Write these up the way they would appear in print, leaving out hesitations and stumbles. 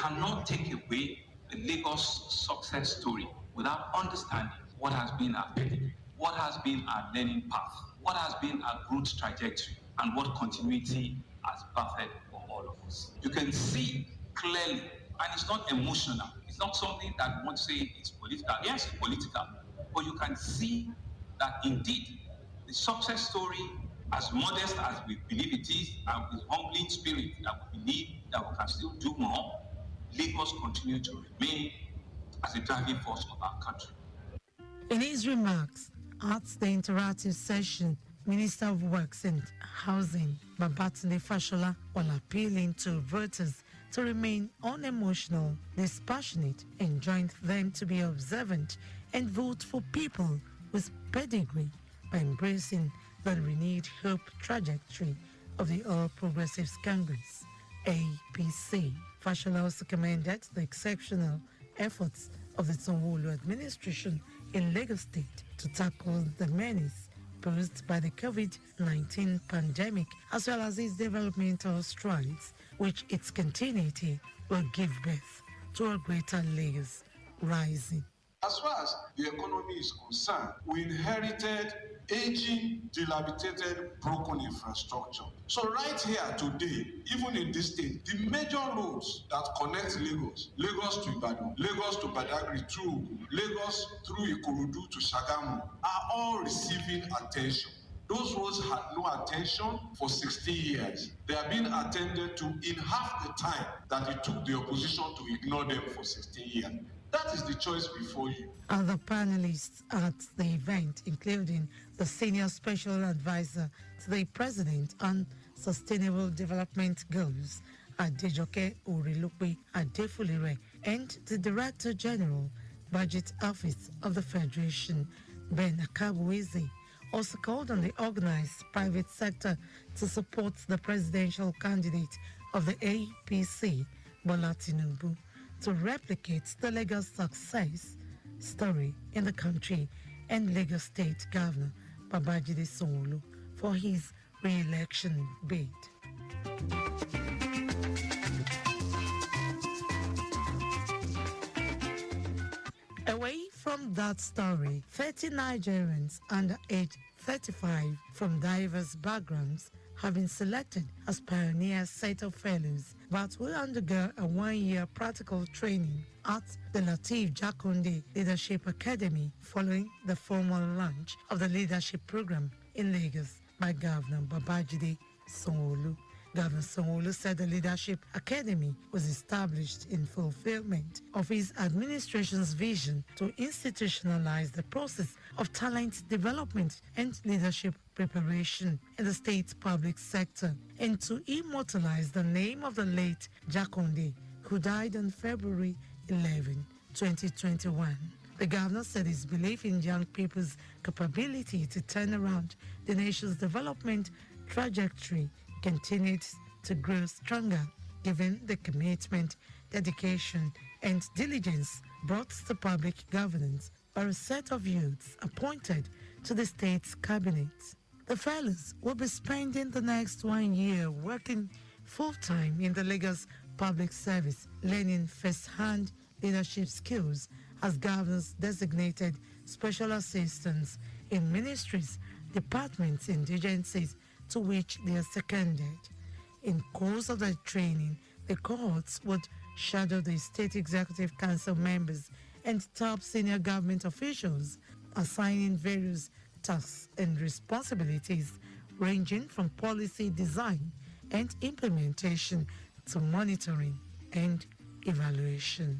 cannot take away the Lagos success story without understanding what has been our pedigree, what has been our learning path, what has been our growth trajectory, and what continuity has perfect for all of us. You can see clearly, and it's not emotional. It's not something that we want to say it's political. Yes, it's political, but you can see that indeed the success story, as modest as we believe it is, and with humbling spirit that we believe that we can still do more, Lagos continue to remain as a driving force of our country. In his remarks at the interactive session, Minister of Works and Housing Babatunde Fashola, while appealing to voters to remain unemotional, dispassionate, enjoined them to be observant and vote for people with pedigree by embracing the renewed hope trajectory of the All Progressives Congress, APC. Fashola also commended the exceptional efforts of the Sanwo-Olu administration in Lagos State to tackle the menace posed by the COVID-19 pandemic, as well as its developmental strides, which its continuity will give birth to a greater Lagos rising. As far as the economy is concerned, we inherited aging, dilapidated, broken infrastructure. So right here today, even in this state, the major roads that connect Lagos to Ibadan, Lagos to Badagry through Ogun, Lagos through Ikorodu to Shagamu, are all receiving attention. Those roads had no attention for 60 years. They are being attended to in half the time that it took the opposition to ignore them for 60 years. That is the choice before you. Other panelists at the event, including the Senior Special Advisor to the President on Sustainable Development Goals, Adejoke Orilope Adefulire, and the Director General, Budget Office of the Federation, Ben Akabueze, also called on the organized private sector to support the presidential candidate of the APC, Bola Tinubu, to replicate the Lagos success story in the country, and Lagos State Governor Babajide Sanwo-Olu for his re-election bid. Away from that story, 30 Nigerians under age 35 from diverse backgrounds have been selected as pioneer set of fellows that will undergo a one-year practical training at the Lateef Jakonde Leadership Academy following the formal launch of the leadership program in Lagos by Governor Babajide Sanwo-Olu. Governor Sanwo-Olu said the Leadership Academy was established in fulfillment of his administration's vision to institutionalize the process of talent development and leadership preparation in the state's public sector, and to immortalize the name of the late Jakonde, who died on February 11, 2021. The governor said his belief in young people's capability to turn around the nation's development trajectory continued to grow stronger, given the commitment, dedication, and diligence brought to public governance by a set of youths appointed to the state's cabinet. The fellows will be spending the next 1 year working full-time in the Lagos public service, learning first-hand leadership skills as governors designated special assistants in ministries, departments, and agencies to which they are seconded. In course of their training, the cohorts would shadow the State Executive Council members and top senior government officials, assigning various tasks and responsibilities ranging from policy design and implementation to monitoring and evaluation.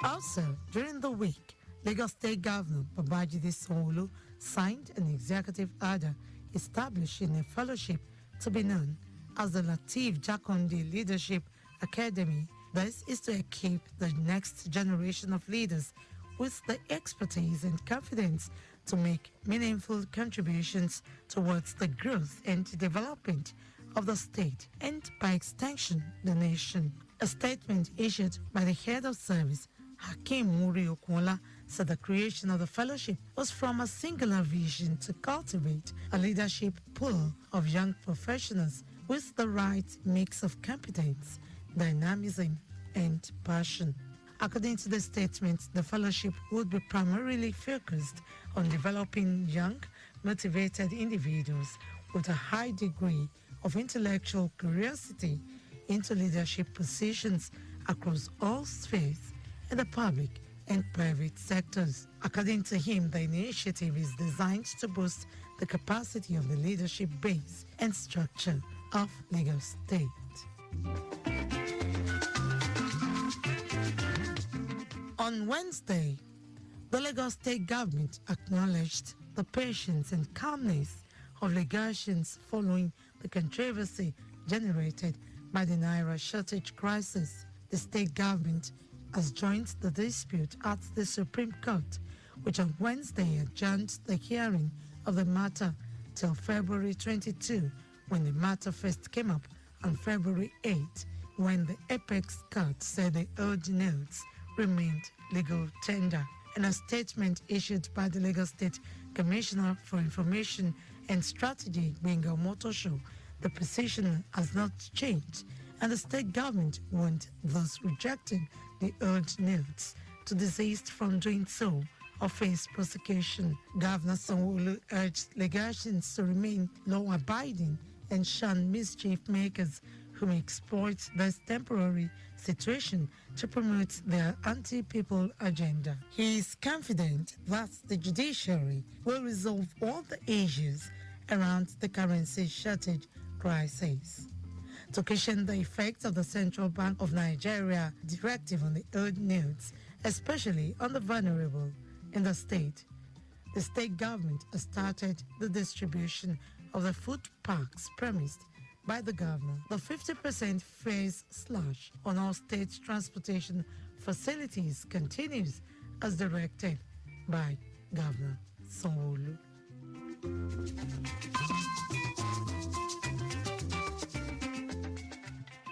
Also, during the week, Lagos State Governor Babajide Sanwo-Olu signed an executive order establishing a fellowship to be known as the Lateef Jakonde Leadership Academy. This is to equip the next generation of leaders with the expertise and confidence to make meaningful contributions towards the growth and development of the state and, by extension, the nation. A statement issued by the head of service, Hakeem Muri Okunola, said the creation of the fellowship was from a singular vision to cultivate a leadership pool of young professionals with the right mix of competence, dynamism, and passion. According to the statement, the fellowship would be primarily focused on developing young, motivated individuals with a high degree of intellectual curiosity into leadership positions across all spheres in the public and private sectors. According to him, the initiative is designed to boost the capacity of the leadership base and structure of Lagos State. On Wednesday, the Lagos State government acknowledged the patience and calmness of Lagosians following the controversy generated by the Naira shortage crisis. The state government has joined the dispute at the Supreme Court, which on Wednesday adjourned the hearing of the matter till February 22, when the matter first came up on February 8, when the Apex Court said the old notes remained legal tender. In a statement issued by the Lagos State Commissioner for Information and Strategy, Benga Motosho, the position has not changed, and the state government warned those rejecting the old notes to desist from doing so or face prosecution. Governor Sanwo-Olu urged Lagosians to remain law-abiding and shun mischief makers who may exploit this temporary situation to promote their anti-people agenda. He is confident that the judiciary will resolve all the issues around the currency shortage crisis. To cushion the effects of the Central Bank of Nigeria directive on the old notes, especially on the vulnerable in the state government has started the distribution of the food packs promised by the governor. The 50% fares slash on all state transportation facilities continues as directed by Governor Sanwo-Olu.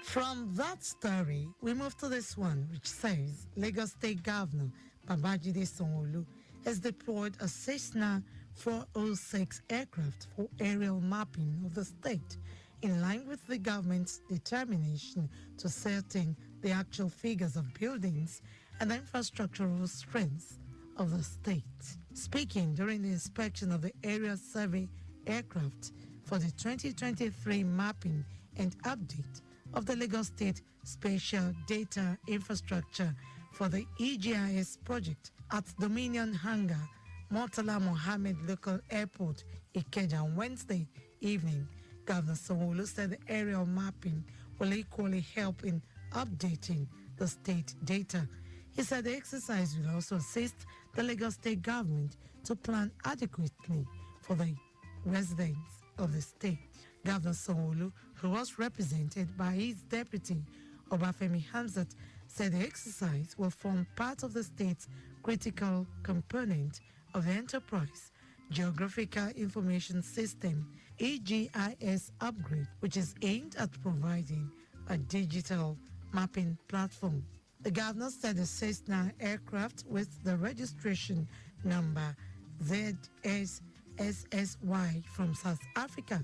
From that story, we move to this one, which says Lagos State Governor Babajide Sanwo-Olu has deployed a Cessna 406 aircraft for aerial mapping of the state, in line with the government's determination to ascertain the actual figures of buildings and the infrastructural strengths of the state. Speaking during the inspection of the area survey aircraft for the 2023 mapping and update of the Lagos State Spatial Data Infrastructure for the EGIS project at Dominion Hangar, Murtala Mohammed Local Airport, Ikeja, on Wednesday evening, Governor Sanwo-Olu said the aerial mapping will equally help in updating the state data. He said the exercise will also assist the Lagos State government to plan adequately for the residents of the state. Governor Sanwo-Olu, who was represented by his deputy, Obafemi Hamzat, said the exercise will form part of the state's critical component of the enterprise Geographical Information System EGIS upgrade, which is aimed at providing a digital mapping platform. The governor said the Cessna aircraft with the registration number ZSSY from South Africa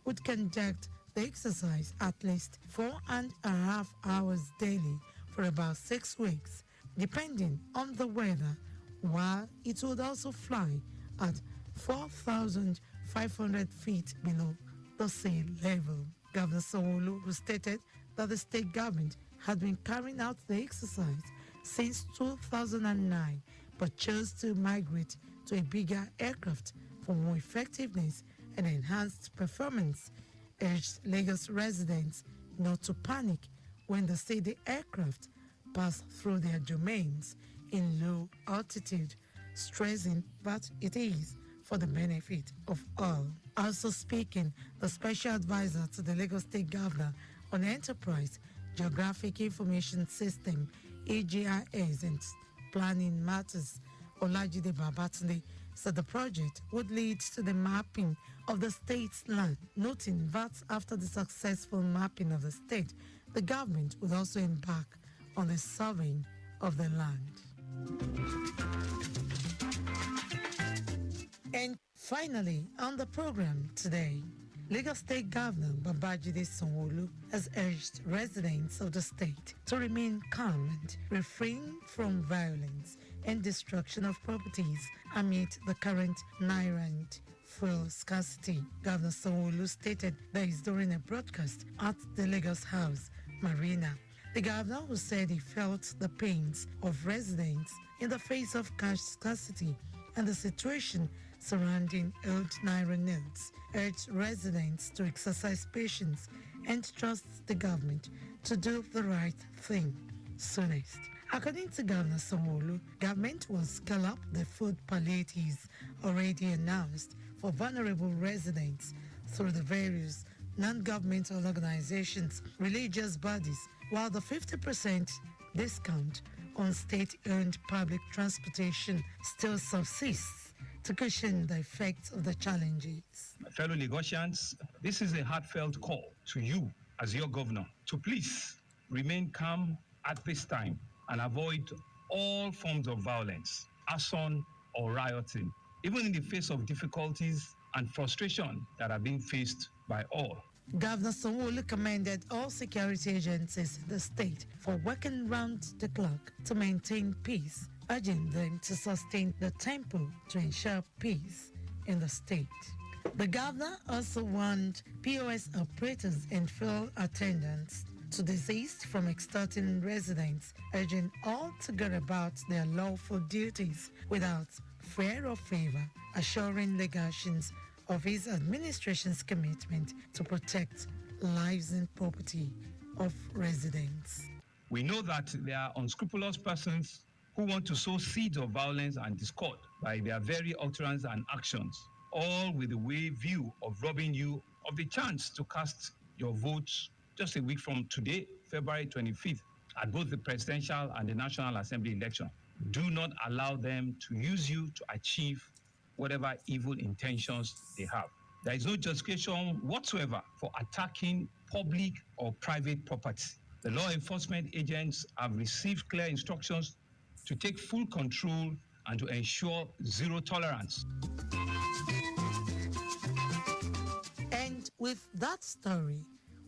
would conduct the exercise at least 4.5 hours daily for about 6 weeks, depending on the weather, while it would also fly at 4,500 feet below the sea level. Governor Sanwo-Olu, who stated that the state government had been carrying out the exercise since 2009, but chose to migrate to a bigger aircraft for more effectiveness and enhanced performance, urged Lagos residents not to panic when they see the aircraft pass through their domains in low altitude, stressing that it is for the benefit of all. Also speaking, the special advisor to the Lagos State Governor on Enterprise, Geographic Information System, EGIS, and Planning Matters, Olajide Babatunde, said the project would lead to the mapping of the state's land, noting that after the successful mapping of the state, the government would also embark on the surveying of the land. And finally, on the program today, Lagos State Governor Babajide Sanwo-Olu has urged residents of the state to remain calm and refrain from violence and destruction of properties amid the current Naira and fuel scarcity. Governor Sanwo-Olu stated this during a broadcast at the Lagos House Marina. The governor, who said he felt the pains of residents in the face of cash scarcity and the situation surrounding old Naira notes, urged residents to exercise patience and trust the government to do the right thing soonest. According to Governor Sanwo-Olu, government will scale up the food palliatives already announced for vulnerable residents through the various non-governmental organizations, religious bodies, while the 50% discount on state-owned public transportation still subsists to cushion the effects of the challenges. Fellow Lagosians, this is a heartfelt call to you as your governor to please remain calm at this time and avoid all forms of violence, arson or rioting, even in the face of difficulties and frustration that are being faced by all. Governor Sanwo-Olu commended all security agencies in the state for working round the clock to maintain peace, urging them to sustain the tempo to ensure peace in the state. The governor also warned POS operators and fuel attendants to desist from extorting residents, urging all to go about their lawful duties without fear or favor, assuring Lagosians of his administration's commitment to protect lives and property of residents. We know that there are unscrupulous persons who want to sow seeds of violence and discord by their very utterance and actions, all with the view of robbing you of the chance to cast your votes just a week from today, February 25th, at both the presidential and the National Assembly election. Do not allow them to use you to achieve whatever evil intentions they have. There is no justification whatsoever for attacking public or private property. The law enforcement agents have received clear instructions to take full control and to ensure zero tolerance. And with that story,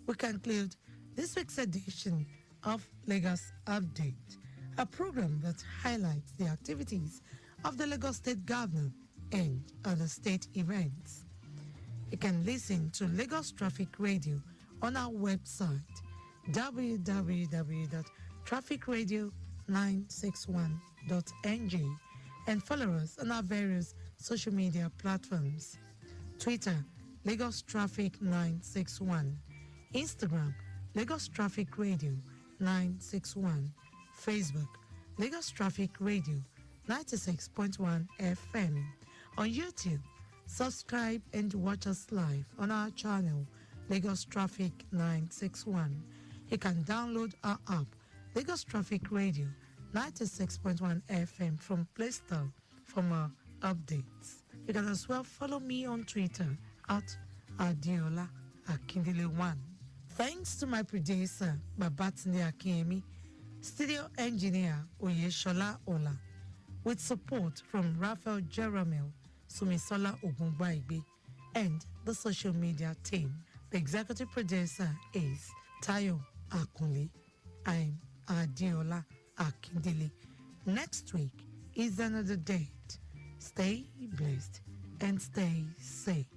we conclude this week's edition of Lagos Update, a program that highlights the activities of the Lagos State Governor and other state events. You can listen to Lagos Traffic Radio on our website www.trafficradio961.ng and follow us on our various social media platforms: Twitter, Lagos Traffic 961, Instagram, Lagos Traffic Radio 961, Facebook, Lagos Traffic Radio 96.1 FM. On YouTube, subscribe and watch us live on our channel, Lagos Traffic 961. You can download our app, Lagos Traffic Radio 96.1 FM from Play Store for more updates. You can as well follow me on Twitter at Adiola Akindele1. Thanks to my producer, Babatunde Akinyemi, studio engineer Oyeshola Ola, with support from Raphael Jeremel, Sumisola Ogunbaigbe, and the social media team. The executive producer is Tayo Akunle. I'm Adiola Akindele. Next week is another date. Stay blessed and stay safe.